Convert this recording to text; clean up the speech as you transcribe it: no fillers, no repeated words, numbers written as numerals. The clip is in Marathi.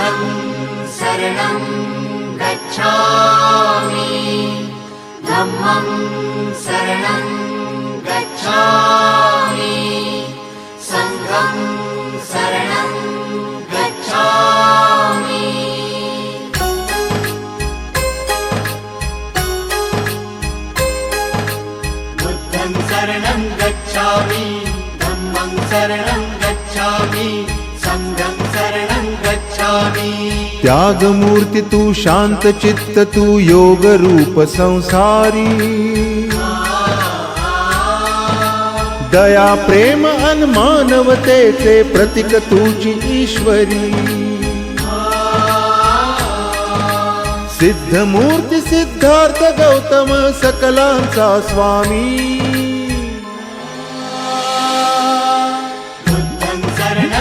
बुद्धं शरणं गच्छामि धम्मं शरणं गच्छामि संघं शरणं गच्छामि बुद्धं शरणं गच्छामि धम्मं शरणं गच्छामि संघं शरणं गच्छामि। त्याग मूर्ति तू शांत चित्त तू योग रूप संसारी दया प्रेम अन मानवतेचे प्रतीक तुझी ईश्वरी सिद्ध मूर्ति सिद्धार्थ गौतम सकलांचा स्वामी